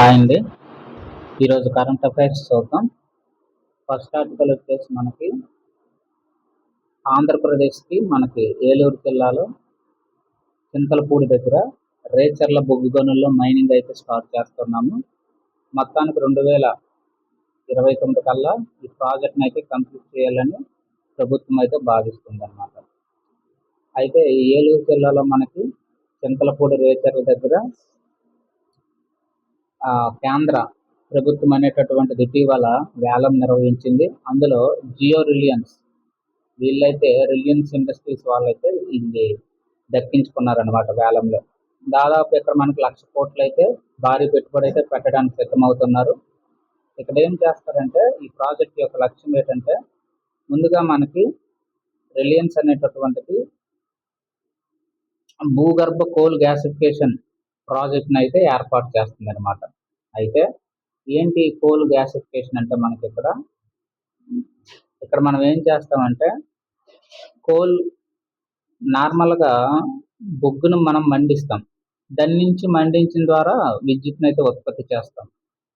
Hi అండి. ఈరోజు current affairs చూద్దాం. ఫస్ట్ ఆర్టికల్ వచ్చేసి మనకి ఆంధ్రప్రదేశ్కి మనకి ఏలూరు జిల్లాలో చింతలపూడి దగ్గర రేచర్ల బొగ్గు గనుల్లో మైనింగ్ అయితే స్టార్ట్ చేస్తున్నాము. మొత్తానికి 2029 కల్లా ఈ ప్రాజెక్ట్ని అయితే కంప్లీట్ చేయాలని ప్రభుత్వం అయితే భావిస్తుంది అన్నమాట. అయితే ఈ ఏలూరు జిల్లాలో మనకి చింతలపూడి రేచర్ల దగ్గర కేంద్ర ప్రభుత్వం అనేటటువంటిది ఇటీవల వేలం నిర్వహించింది. అందులో జియో రిలయన్స్ వీళ్ళైతే రిలయన్స్ ఇండస్ట్రీస్ వాళ్ళైతే ఇది దక్కించుకున్నారనమాట వేలంలో. దాదాపు ఇక్కడ మనకి 1,00,000 కోట్లు అయితే భారీ పెట్టుబడి అయితే పెట్టడానికి సిద్ధమవుతున్నారు. ఇక్కడ ఏం చేస్తారంటే ఈ ప్రాజెక్ట్ యొక్క లక్ష్యం ఏంటంటే ముందుగా మనకి రిలయన్స్ అనేటటువంటిది భూగర్భ కోల్ గ్యాసిఫికేషన్ ప్రాజెక్ట్ని అయితే ఏర్పాటు చేస్తుంది అనమాట. అయితే ఏంటి కోల్ గ్యాసిఫికేషన్ అంటే మనకి ఇక్కడ మనం ఏం చేస్తామంటే కోల్ నార్మల్గా బొగ్గును మనం మండిస్తాం. దాని నుంచి మండించిన ద్వారా విద్యుత్ని అయితే ఉత్పత్తి చేస్తాం.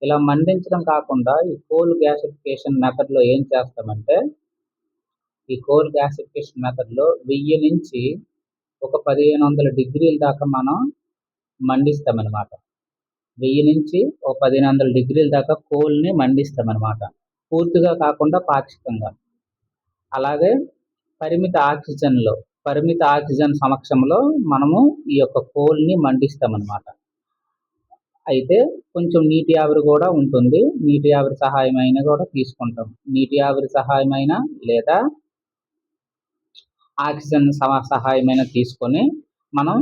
ఇలా మండించడం కాకుండా ఈ కోల్ గ్యాసిఫికేషన్ మెథడ్లో ఏం చేస్తామంటే ఈ కోల్ గ్యాసిఫికేషన్ మెథడ్లో 1000 నుంచి ఒక 1500 డిగ్రీల దాకా మనం మండిస్తామన్నమాట. 1000 నుంచి ఒక 1500 డిగ్రీల దాకా కోల్ని మండిస్తామన్నమాట. పూర్తిగా కాకుండా పాక్షికంగా. అలాగే పరిమిత ఆక్సిజన్ సమక్షంలో మనము ఈ యొక్క కోల్ని మండిస్తామన్నమాట. అయితే కొంచెం నీటి ఆవిరి కూడా ఉంటుంది. నీటి ఆవిరి సహాయమైన కూడా తీసుకుంటాం. నీటి ఆవిరి సహాయమైన లేదా ఆక్సిజన్ సహాయమైన తీసుకొని మనం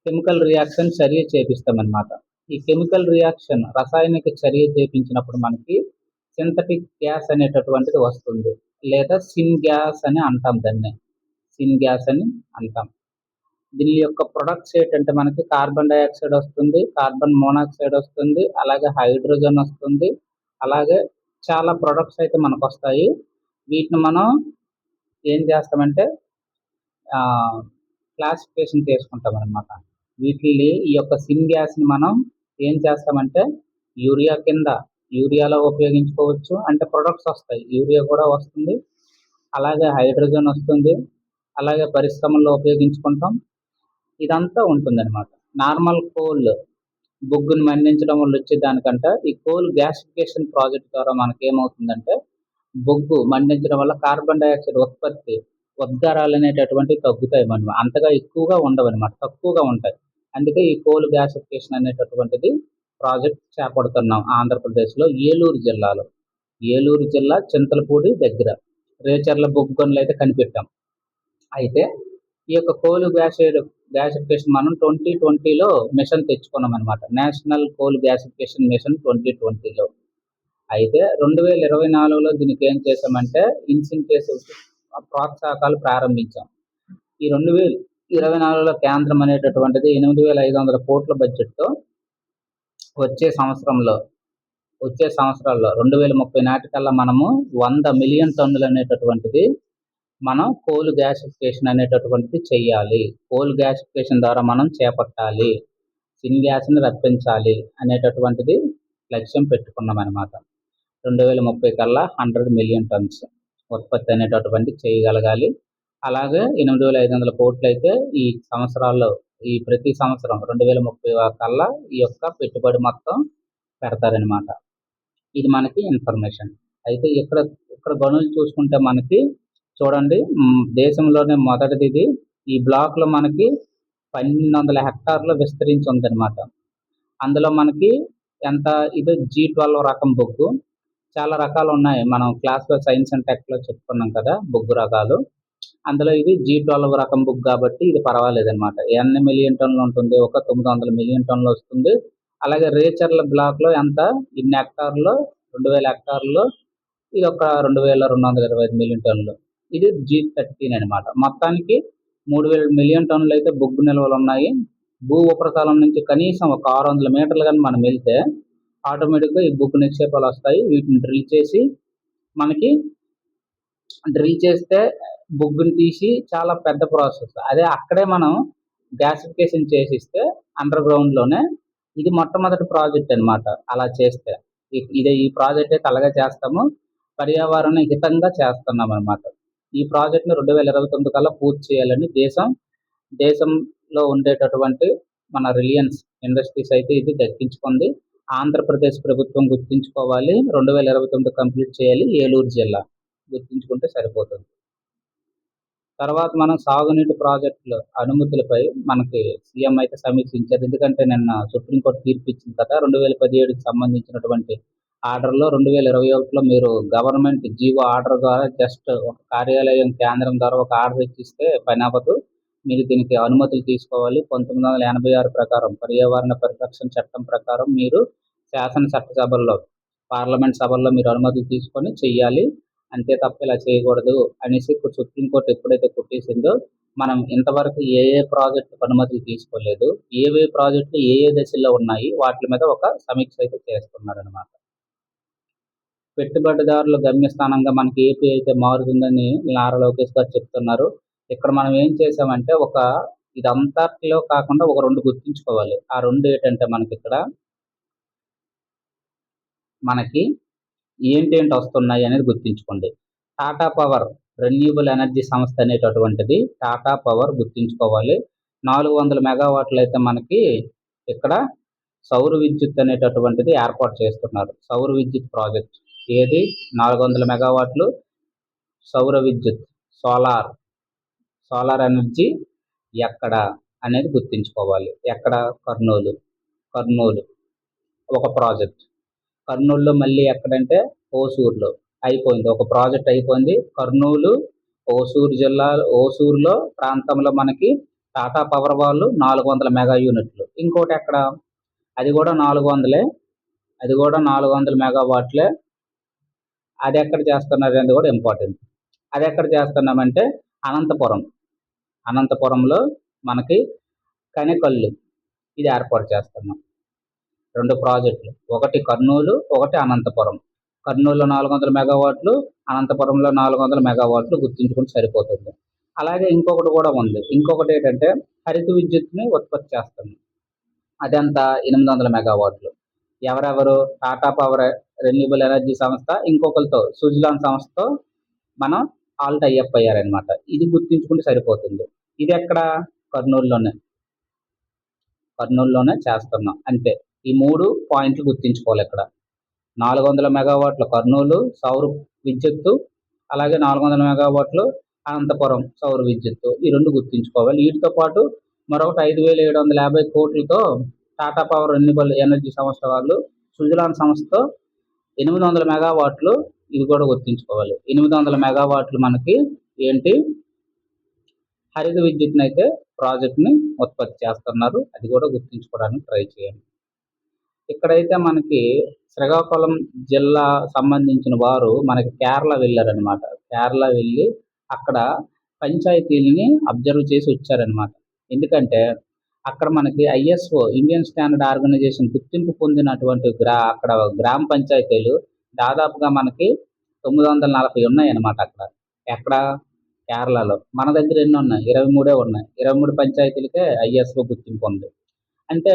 కెమికల్ రియాక్షన్ చర్య చేపిస్తామన్నమాట. ఈ కెమికల్ రియాక్షన్ రసాయనిక చర్య చేపించినప్పుడు మనకి సింథటిక్ గ్యాస్ అనేటటువంటిది వస్తుంది, లేదా సిన్ గ్యాస్ అని అంటాం. దాన్ని సిన్ గ్యాస్ అని అంటాం. దీని యొక్క ప్రొడక్ట్స్ ఏంటంటే మనకి కార్బన్ డైఆక్సైడ్ వస్తుంది, కార్బన్ మోనాక్సైడ్ వస్తుంది, అలాగే హైడ్రోజన్ వస్తుంది, అలాగే చాలా ప్రొడక్ట్స్ అయితే మనకు వస్తాయి. వీటిని మనం ఏం చేస్తామంటే క్లాసిఫికేషన్ చేసుకుంటాం అనమాట. వీటిని ఈ యొక్క సిన్ గ్యాస్ని మనం ఏం చేస్తామంటే యూరియాలో ఉపయోగించుకోవచ్చు. అంటే ప్రొడక్ట్స్ వస్తాయి, యూరియా కూడా వస్తుంది, అలాగే హైడ్రోజన్ వస్తుంది, అలాగే పరిశ్రమల్లో ఉపయోగించుకుంటాం. ఇదంతా ఉంటుంది అనమాట. నార్మల్ కోల్ బొగ్గును మండించడం వల్ల వచ్చే దానికంటే ఈ కోల్ గ్యాసిఫికేషన్ ప్రాజెక్ట్ ద్వారా మనకి ఏమవుతుందంటే బొగ్గు మండించడం వల్ల కార్బన్ డైఆక్సైడ్ ఉద్గారాలు అనేటటువంటివి తగ్గుతాయి. మనం అంతగా ఎక్కువగా ఉండవు అనమాట, తక్కువగా ఉంటాయి. అందుకే ఈ కోల్ గ్యాసిఫికేషన్ అనేటటువంటిది ప్రాజెక్ట్ చేపడుతున్నాం ఆంధ్రప్రదేశ్లో ఏలూరు జిల్లా చింతలపూడి దగ్గర రేచర్ల బొగ్గు గనులు అయితే కనిపెట్టాం. అయితే ఈ యొక్క కోల్ గ్యాసిఫికేషన్ మనం 2020లో మిషన్ తెచ్చుకున్నాం అనమాట. నేషనల్ కోల్ గ్యాసిఫికేషన్ మిషన్ 2020లో. అయితే 2024లో దీనికి ఏం చేసామంటే ఇన్సెంటివ్స్ ప్రోత్సాహకాలు ప్రారంభించాం. ఈ 2024లో కేంద్రం అనేటటువంటిది 8,500 కోట్ల బడ్జెట్తో వచ్చే సంవత్సరాల్లో 2030 నాటికల్లా మనము 100 మిలియన్ టన్నులు అనేటటువంటిది మనం కోల్ గ్యాసిఫికేషన్ అనేటటువంటిది చెయ్యాలి. కోల్ గ్యాసిఫికేషన్ ద్వారా మనం చేపట్టాలి, సిన్ గ్యాస్ని రప్పించాలి అనేటటువంటిది లక్ష్యం పెట్టుకున్నాం అనమాట. 2030 కల్లా 100 మిలియన్ టన్స్ ఉత్పత్తి అనేటటువంటి చేయగలగాలి. అలాగే 8,500 కోట్లు అయితే ఈ సంవత్సరాల్లో ప్రతి సంవత్సరం 2030 కల్లా ఈ యొక్క పెట్టుబడి మొత్తం పెడతారనమాట. ఇది మనకి ఇన్ఫర్మేషన్. అయితే ఇక్కడ గనులు చూసుకుంటే మనకి చూడండి, దేశంలోనే మొదటిది ఇది. ఈ బ్లాక్లో మనకి 1,200 హెక్టార్లు విస్తరించి ఉందన్నమాట. అందులో మనకి ఇది G12 రకం బొగ్గు. చాలా రకాలు ఉన్నాయి, మనం క్లాస్లో సైన్స్ అండ్ టెక్లో చెప్పుకున్నాం కదా బొగ్గు రకాలు. అందులో ఇది G12 రకం బొగ్గు కాబట్టి ఇది పర్వాలేదన్నమాట. ఎన్ని మిలియన్ టన్నులు ఉంటుంది, ఒక 900 మిలియన్ టన్నులు వస్తుంది. అలాగే రేచర్ల బ్లాక్లో ఇన్ని హెక్టార్లో 2,000 హెక్టార్లో ఇది ఒక 2,225 మిలియన్ టన్నులు. ఇది G13 అనమాట. మొత్తానికి 3,000 మిలియన్ టన్నులు అయితే బొగ్గు నిల్వలు ఉన్నాయి. భూ ఉపరితలం నుంచి కనీసం ఒక 600 మీటర్లు కానీ మనం వెళ్తే ఆటోమేటిక్గా ఈ బొగ్గు నిక్షేపాలు వస్తాయి. వీటిని డ్రిల్ చేస్తే బొగ్గుని తీసి చాలా పెద్ద ప్రాసెస్. అదే అక్కడే మనం గ్యాసిఫికేషన్ చేసిస్తే అండర్ గ్రౌండ్లోనే ఇది మొట్టమొదటి ప్రాజెక్ట్ అన్నమాట. అలా చేస్తే ఈ ప్రాజెక్ట్ అయితే అలాగే చేస్తాము. పర్యావరణ హితంగా చేస్తున్నాం అన్నమాట. ఈ ప్రాజెక్ట్‌ని 2029 కల్లా పూర్తి చేయాలని దేశంలో ఉండేటటువంటి మన రిలయన్స్ ఇండస్ట్రీస్ అయితే ఇది దక్కించుకుంది. ఆంధ్రప్రదేశ్ ప్రభుత్వం గుర్తుంచుకోవాలి. 2029 కంప్లీట్ చేయాలి. ఏలూరు జిల్లా గుర్తుంచుకుంటే సరిపోతుంది. తర్వాత మనం సాగునీటి ప్రాజెక్టుల అనుమతులపై మనకి సీఎం అయితే సమీక్షించారు. ఎందుకంటే నిన్న సుప్రీంకోర్టు తీర్పు ఇచ్చింది కదా! 2017కి సంబంధించినటువంటి ఆర్డర్‌లో 2021లో మీరు గవర్నమెంట్ జీవో ఆర్డర్ ద్వారా జస్ట్ ఒక కార్యాలయం కేంద్రం ద్వారా ఒక ఆర్డర్ ఇచ్చిస్తే పనవ్వదు. మీరు దీనికి అనుమతులు తీసుకోవాలి. 1986 ప్రకారం పర్యావరణ పరిరక్షణ చట్టం ప్రకారం మీరు చట్టసభల్లో, పార్లమెంట్ సభల్లో మీరు అనుమతులు తీసుకొని చెయ్యాలి. అంతే తప్ప ఇలా చేయకూడదు అనేసి ఇప్పుడు సుప్రీంకోర్టు ఎప్పుడైతే కొట్టేసిందో, మనం ఇంతవరకు ఏ ప్రాజెక్టులకు అనుమతులు తీసుకోలేదు, ఏవే ప్రాజెక్టులు ఏ దశల్లో ఉన్నాయి వాటి మీద ఒక సమీక్ష అయితే చేస్తున్నారనమాట. పెట్టుబడిదారుల గమ్యస్థానంగా మనకి ఏపీ అయితే మారుతుందని నారా లోకేష్ గారు చెప్తున్నారు. ఇక్కడ మనం ఏం చేసామంటే ఇదంతటిలో కాకుండా ఒక 2 గుర్తుంచుకోవాలి. ఆ 2 ఏంటంటే మనకి ఏంటేంటి వస్తున్నాయి అనేది గుర్తుంచుకోండి. టాటా పవర్ రెన్యూబుల్ ఎనర్జీ సంస్థ అనేటటువంటిది టాటా పవర్ గుర్తుంచుకోవాలి. 400 మెగావాట్లు అయితే మనకి ఇక్కడ సౌర విద్యుత్ అనేటటువంటిది ఏర్పాటు చేస్తున్నారు. సౌర విద్యుత్ ప్రాజెక్ట్ ఏది 400 మెగావాట్లు సౌర విద్యుత్ సోలార్ ఎనర్జీ ఎక్కడ అనేది గుర్తుంచుకోవాలి. ఎక్కడ? కర్నూలు ఒక ప్రాజెక్ట్. కర్నూలులో మళ్ళీ ఎక్కడంటే హోసూరులో అయిపోయింది. ఒక ప్రాజెక్ట్ అయిపోయింది. కర్నూలు, హోసూరులో ప్రాంతంలో మనకి టాటా పవర్ వాళ్ళు 400 మెగా యూనిట్లు. ఇంకోటి ఎక్కడ? అది కూడా 400లే. అది కూడా 400 మెగావాట్లే. అది ఎక్కడ చేస్తున్నారు అనేది కూడా ఇంపార్టెంట్. అది ఎక్కడ చేస్తున్నామంటే అనంతపురంలో మనకి కనెకల్లు ఇది ఏర్పాటు చేస్తున్నాం. 2 ప్రాజెక్టులు. ఒకటి కర్నూలు, ఒకటి అనంతపురం. కర్నూలులో 400 మెగావాట్లు, అనంతపురంలో 400 మెగావాట్లు గుర్తుంచుకుంటే సరిపోతుంది. అలాగే ఇంకొకటి కూడా ఉంది. ఇంకొకటి ఏంటంటే హరిత విద్యుత్ని ఉత్పత్తి చేస్తుంది. అదంతా 800 మెగావాట్లు. ఎవరెవరు? టాటా పవర్ రెన్యూబుల్ ఎనర్జీ సంస్థ ఇంకొకరితో సుజలాన్ సంస్థతో మనం ఆల్ టైఅప్ అయ్యారనమాట. ఇది గుర్తుంచుకుంటే సరిపోతుంది. ఇది ఎక్కడ? కర్నూలులోనే చేస్తున్నాం. అంతే. ఈ 3 పాయింట్లు గుర్తుంచుకోవాలి ఇక్కడ. 400 మెగావాట్ల కర్నూలు సౌర విద్యుత్తు, అలాగే 400 మెగావాట్లు అనంతపురం సౌర విద్యుత్తు. ఈ 2 గుర్తుంచుకోవాలి. వీటితో పాటు మరొకటి 5,750 కోట్లతో టాటా పవర్ రెన్యూబుల్ ఎనర్జీ సంస్థ వాళ్ళు సుజలాన్ సంస్థతో 800 మెగావాట్లు ఇది కూడా గుర్తుంచుకోవాలి. 800 మెగావాట్లు మనకి ఏంటి? హరిత విద్యుత్ని అయితే ప్రాజెక్ట్ని ఉత్పత్తి చేస్తున్నారు. అది కూడా గుర్తుంచుకోవడానికి ట్రై చేయండి. ఇక్కడైతే మనకి శ్రీకాకుళం జిల్లా సంబంధించిన వారు మనకి కేరళ వెళ్ళారనమాట. కేరళ వెళ్ళి అక్కడ పంచాయతీలని అబ్జర్వ్ చేసి వచ్చారనమాట. ఎందుకంటే అక్కడ మనకి ఐఎస్ఓ ఇండియన్ స్టాండర్డ్ ఆర్గనైజేషన్ గుర్తింపు పొందినటువంటి అక్కడ గ్రామ పంచాయతీలు దాదాపుగా మనకి 940 ఉన్నాయన్నమాట అక్కడ. ఎక్కడ? కేరళలో. మన దగ్గర ఎన్ని ఉన్నాయి? 23 ఉన్నాయి. 23 పంచాయతీలకే ఐఎస్ఓ గుర్తింపు ఉంది. అంటే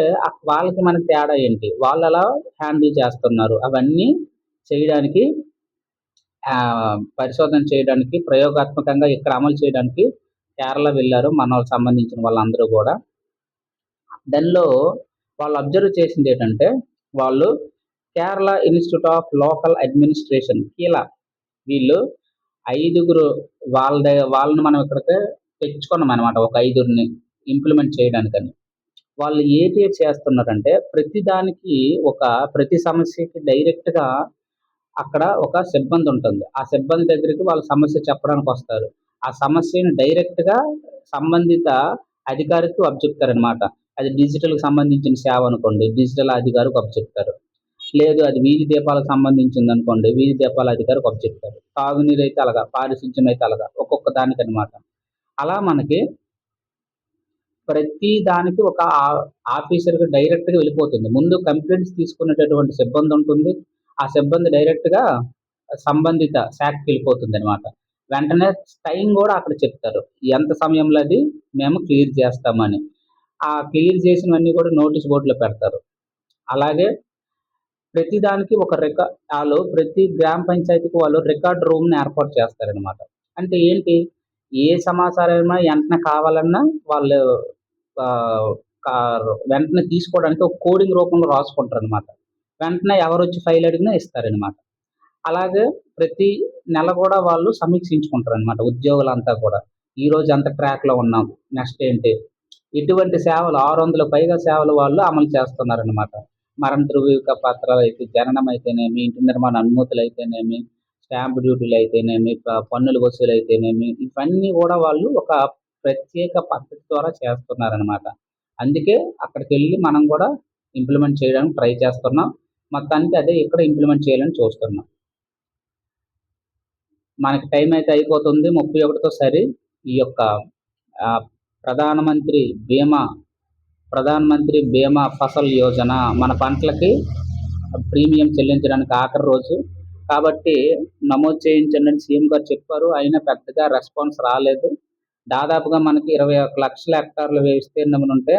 వాళ్ళకి మనకి తేడా ఏంటి? వాళ్ళు ఎలా హ్యాండిల్ చేస్తున్నారు? అవన్నీ చేయడానికి పరిశోధన చేయడానికి ప్రయోగాత్మకంగా ఇక్కడ అమలు చేయడానికి కేరళ వెళ్ళారు మన వాళ్ళకి సంబంధించిన వాళ్ళందరూ కూడా. దానిలో వాళ్ళు అబ్జర్వ్ చేసింది ఏంటంటే వాళ్ళు Kerala institute of local administration వీళ్ళు 5గురు వాళ్ళని మనం ఇక్కడికి తెచ్చుకున్నాం అనమాట. ఒక 5గురిని ఇంప్లిమెంట్ చేయడానికని. వాళ్ళు ఏది చేస్తున్నారంటే ప్రతి సమస్యకి డైరెక్ట్గా అక్కడ ఒక సిబ్బంది ఉంటుంది. ఆ సిబ్బంది దగ్గరికి వాళ్ళ సమస్య చెప్పడానికి వస్తారు. ఆ సమస్యని డైరెక్ట్గా సంబంధిత అధికారికి అప్పచెప్తారనమాట. అది డిజిటల్కి సంబంధించిన సేవ అనుకోండి, డిజిటల్ అధికారికి అప్పచెప్తారు. లేదు అది వీధి దీపాలకు సంబంధించింది అనుకోండి, వీధి దీపాల అధికారికి అప్పచెప్తారు. తాగునీరు అయితే అలాగా, పారిశుధ్యం అయితే అలాగా, ఒక్కొక్క దానికి అనమాట. అలా మనకి ప్రతి దానికి ఒక ఆఫీసర్కి డైరెక్ట్గా వెళ్ళిపోతుంది. ముందు కంప్లైంట్స్ తీసుకునేటటువంటి సిబ్బంది ఉంటుంది. ఆ సిబ్బంది డైరెక్ట్గా సంబంధిత శాఖకి వెళ్ళిపోతుంది అనమాట. వెంటనే టైం కూడా అక్కడ చెప్తారు. ఎంత సమయంలో అది మేము క్లియర్ చేస్తామని. ఆ క్లియర్ చేసినవన్నీ కూడా నోటీస్ బోర్డులో పెడతారు. అలాగే ప్రతి దానికి ఒక వాళ్ళు ప్రతి గ్రామ పంచాయతీకి వాళ్ళు రికార్డ్ రూమ్ని ఏర్పాటు చేస్తారనమాట. అంటే ఏంటి, ఏ సమాచారమైనా వెంటనే కావాలన్నా వాళ్ళు వెంటనే తీసుకోవడానికి ఒక కోడింగ్ రూపంలో రాసుకుంటారనమాట. వెంటనే ఎవరొచ్చి ఫైల్ అడిగినా ఇస్తారనమాట. అలాగే ప్రతి నెల కూడా వాళ్ళు సమీక్షించుకుంటారనమాట ఉద్యోగులంతా కూడా. ఈరోజు ఎంత ట్రాక్లో ఉన్నాం, నెక్స్ట్ ఏంటి, ఇటువంటి సేవలు 600 పైగా సేవలు వాళ్ళు అమలు చేస్తున్నారనమాట. మరణ ధృవీకరణ పత్రాలు అయితే, జననం అయితేనేమి, ఇంటి నిర్మాణ అనుమతులు అయితేనేమి, స్టాంప్ డ్యూటీలు అయితేనేమి, పన్నుల వసూలు అయితేనేమి, ఇవన్నీ కూడా వాళ్ళు ఒక ప్రత్యేక పద్ధతి ద్వారా చేస్తున్నారనమాట. అందుకే అక్కడికి వెళ్ళి మనం కూడా ఇంప్లిమెంట్ చేయడానికి ట్రై చేస్తున్నాం. మొత్తానికి అదే ఇక్కడ ఇంప్లిమెంట్ చేయాలని చూస్తున్నాం. మనకి టైం అయితే అయిపోతుంది 31తో సరి. ఈ యొక్క ప్రధానమంత్రి బీమా ఫసల్ యోజన మన పంటలకి ప్రీమియం చెల్లించడానికి ఆఖరి రోజు కాబట్టి నమోదు చేయించండి అని సీఎం గారు చెప్పారు. అయినా పెద్దగా రెస్పాన్స్ రాలేదు. దాదాపుగా మనకి 21 లక్షల హెక్టార్ల విస్తీర్ణం ఉంటే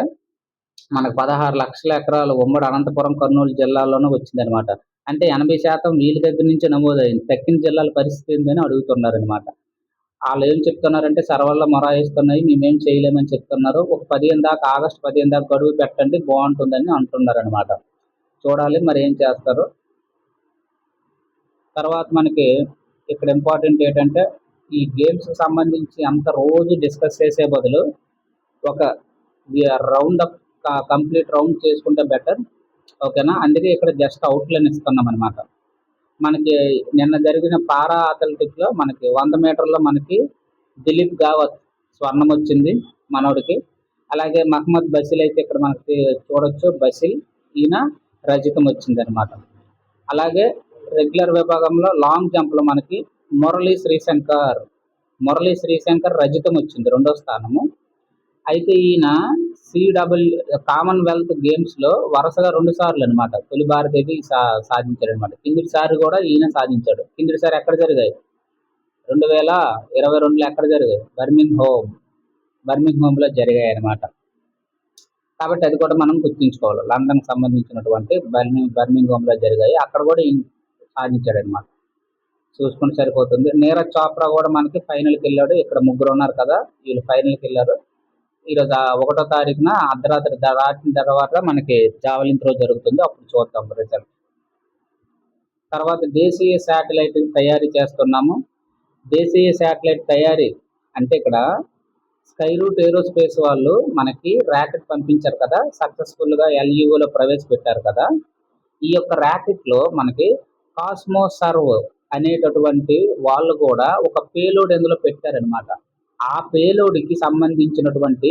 మనకు 16 లక్షల ఎకరాలు ఉమ్మడి అనంతపురం, కర్నూలు జిల్లాల్లోనూ వచ్చిందనమాట. అంటే 80% వీళ్ళ దగ్గర నుంచి నమోదైంది. తక్కిన జిల్లాల పరిస్థితి ఏందని అడుగుతున్నారనమాట. వాళ్ళు ఏం చెప్తున్నారంటే సర్వర్లు మొరాయిస్తున్నాయి, మేమేం చేయలేమని చెప్తున్నారు. ఒక 15 దాకా, ఆగస్టు 15 దాకా గడువు పెట్టండి బాగుంటుందని అంటున్నారనమాట. చూడాలి మరి ఏం చేస్తారు. తర్వాత మనకి ఇక్కడ ఇంపార్టెంట్ ఏంటంటే ఈ గేమ్స్కి సంబంధించి అంత రోజు డిస్కస్ చేసే బదులు ఒక రౌండ్ అప్ కంప్లీట్ రౌండ్ చేసుకుంటే బెటర్. ఓకేనా. అందుకే ఇక్కడ జస్ట్ అవుట్లైన్ ఇస్తున్నాం అనమాట. మనకి నిన్న జరిగిన పారా అథ్లెటిక్స్లో మనకి 100 మీటర్లో మనకి దిలీప్ గావత్ స్వర్ణం వచ్చింది మనోడికి. అలాగే మహమ్మద్ బసిల్ అయితే ఇక్కడ మనకి చూడొచ్చు, బసిల్ ఈయన రజతం వచ్చింది అనమాట. అలాగే రెగ్యులర్ విభాగంలో లాంగ్ జంప్లో మనకి మురళీ శ్రీశంకర్ రజతం వచ్చింది, 2వ స్థానము. అయితే ఈయన కామన్వెల్త్ గేమ్స్లో వరుసగా 2 సార్లు అనమాట తొలి భారతీయుడు సాధించాడు అనమాట. కిందిసారి కూడా ఈయన సాధించాడు. కిందిసారి ఎక్కడ జరిగాయి, 2022లో ఎక్కడ జరిగాయి, బర్మింగ్హామ్లో జరిగాయి అనమాట. కాబట్టి అది కూడా మనం గుర్తుంచుకోవాలి. లండన్కి సంబంధించినటువంటి బర్మింగ్హామ్లో జరిగాయి, అక్కడ కూడా ఈయన సాధించాడు అనమాట. చూసుకుంటే సరిపోతుంది. నీరజ్ చోప్రా కూడా మనకి ఫైనల్కి వెళ్ళాడు. ఇక్కడ 3 ఉన్నారు కదా, వీళ్ళు ఫైనల్కి వెళ్ళారు. ఈరోజు 1వ తారీఖున అర్ధరాత్రి దాటిన తర్వాత మనకి జావలిన్ త్రో జరుగుతుంది, అప్పుడు చూద్దాం రిజల్ట్. తర్వాత దేశీయ శాటిలైట్ తయారీ చేస్తున్నాము. దేశీయ శాటిలైట్ తయారీ అంటే ఇక్కడ స్కై రూట్ ఏరోస్పేస్ వాళ్ళు మనకి ర్యాకెట్ పంపించారు కదా, సక్సెస్ఫుల్గా LEOలో ప్రవేశపెట్టారు కదా. ఈ యొక్క ర్యాకెట్లో మనకి కాస్మోసర్వ్ అనేటటువంటి వాళ్ళు కూడా ఒక పేలోడ్ ఎందులో పెట్టారనమాట. ఆ పేలోడ్కి సంబంధించినటువంటి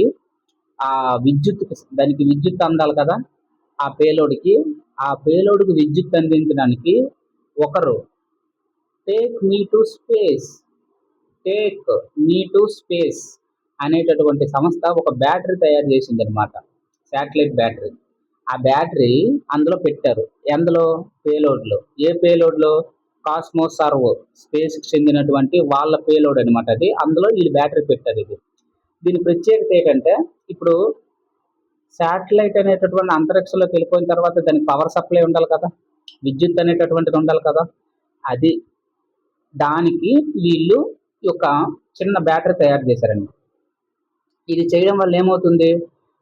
దానికి విద్యుత్ అందాలి కదా. ఆ పేలోడ్కి విద్యుత్ అందించడానికి ఒకరు టేక్ మీ టు స్పేస్ అనేటటువంటి సంస్థ ఒక బ్యాటరీ తయారు చేసింది అనమాట, శాటిలైట్ బ్యాటరీ. ఆ బ్యాటరీ అందులో పెట్టారు. పేలోడ్లో ఏ పేలోడ్లో, కాస్మోసర్వ్ స్పేస్కి చెందినటువంటి వాళ్ళ పేలోడ్ అనమాట అది. అందులో ఈ బ్యాటరీ పెట్టారు. దీని ప్రత్యేకత ఏంటంటే ఇప్పుడు శాటిలైట్ అనేటటువంటి అంతరిక్షంలోకి వెళ్ళిపోయిన తర్వాత దానికి పవర్ సప్లై ఉండాలి కదా, విద్యుత్ అనేటటువంటిది ఉండాలి కదా. దానికి వీళ్ళు ఒక చిన్న బ్యాటరీ తయారు చేశారండి. ఇది చేయడం వల్ల ఏమవుతుంది,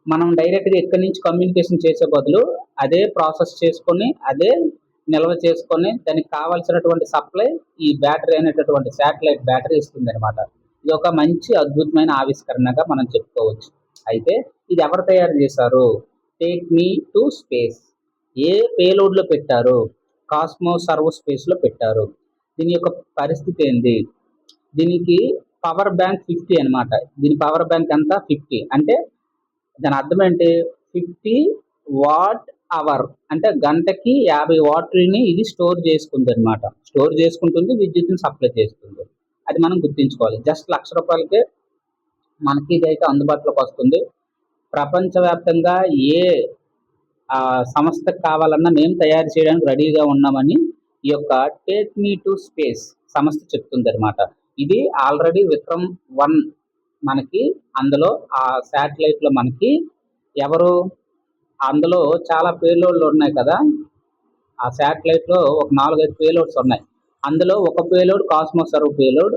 మనం డైరెక్ట్గా ఇక్కడి నుంచి కమ్యూనికేషన్ చేసే బదులు అదే ప్రాసెస్ చేసుకొని, అదే నిల్వ చేసుకొని, దానికి కావాల్సినటువంటి సప్లై ఈ బ్యాటరీ అనేటటువంటి శాటిలైట్ బ్యాటరీ ఇస్తుంది అనమాట. ఇది ఒక మంచి అద్భుతమైన ఆవిష్కరణగా మనం చెప్పుకోవచ్చు. అయితే ఇది ఎవరు తయారు చేశారు, టేక్ మీ టు స్పేస్. ఏ పేలోడ్లో పెట్టారు, కాస్మోసర్వ్ స్పేస్లో పెట్టారు. దీని యొక్క పరిస్థితి ఏంది, దీనికి పవర్ బ్యాంక్ 50 అనమాట. దీని పవర్ బ్యాంక్ ఎంత, 50 అంటే దాని అర్థం ఏంటి, 50 వాట్ అవర్ అంటే గంటకి 50 వాట్లని ఇది స్టోర్ చేసుకుంటుంది, విద్యుత్తుని సప్లై చేస్తుంది. అది మనం గుర్తుంచుకోవాలి. జస్ట్ ₹1,00,000 మనకి ఇదైతే అందుబాటులోకి వస్తుంది. ప్రపంచవ్యాప్తంగా ఏ సంస్థకు కావాలన్నా మేము తయారు చేయడానికి రెడీగా ఉన్నామని ఈ యొక్క టేక్ మీ టు స్పేస్ సంస్థ చెప్తుంది అనమాట. ఇది ఆల్రెడీ విక్రమ్-1 మనకి అందులో ఆ శాటిలైట్లో మనకి ఎవరు అందులో చాలా పేలోడ్లు ఉన్నాయి కదా, ఆ శాటిలైట్లో ఒక 4-5 పేలోడ్స్ ఉన్నాయి. అందులో ఒక పేలోడ్ కాస్మోస్ సర్వ్ పేలోడ్.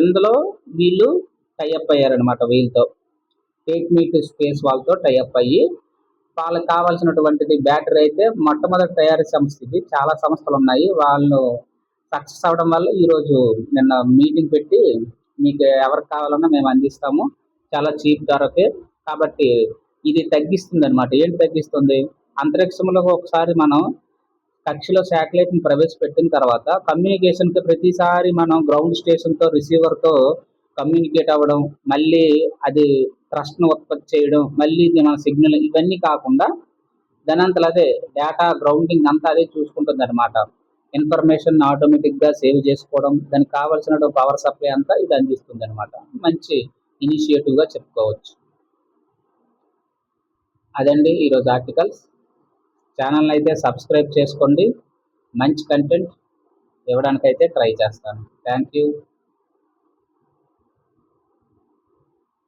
ఇందులో వీళ్ళు టైఅప్ అయ్యారనమాట వీళ్ళతో. టేక్ మీ టు స్పేస్ వాళ్ళతో టైఅప్ అయ్యి వాళ్ళకి కావాల్సినటువంటిది బ్యాటరీ అయితే మొట్టమొదటి తయారీ సంస్థ ఇది. చాలా సంస్థలు ఉన్నాయి. వాళ్ళు సక్సెస్ అవ్వడం వల్ల ఈరోజు నిన్న మీటింగ్ పెట్టి మీకు ఎవరికి కావాలన్నా మేము అందిస్తాము చాలా చీప్ ధరకే. కాబట్టి ఇది తగ్గిస్తుంది అనమాట. ఏంటి తగ్గిస్తుంది? అంతరిక్షంలో ఒకసారి మనం కక్షలో శాటిలైట్ని ప్రవేశపెట్టిన తర్వాత కమ్యూనికేషన్కి ప్రతిసారి మనం గ్రౌండ్ స్టేషన్తో రిసీవర్తో కమ్యూనికేట్ అవ్వడం, మళ్ళీ అది ట్రస్ట్ను ఉత్పత్తి చేయడం, మళ్ళీ ఇది మన సిగ్నల్ ఇవన్నీ కాకుండా దానంతలో అదే డేటా గ్రౌండింగ్ అంతా అదే చూసుకుంటుంది అనమాట. ఇన్ఫర్మేషన్ ఆటోమేటిక్గా సేవ్ చేసుకోవడం, దానికి కావాల్సిన పవర్ సప్లై అంతా ఇది అందిస్తుంది అనమాట. మంచి ఇనిషియేటివ్గా చెప్పుకోవచ్చు. అదండి ఈరోజు ఆర్టికల్స్. ఛానల్ని అయితే సబ్స్క్రైబ్ చేసుకోండి. మంచి కంటెంట్ ఇవ్వడానికైతే ట్రై చేస్తాను. Thank you.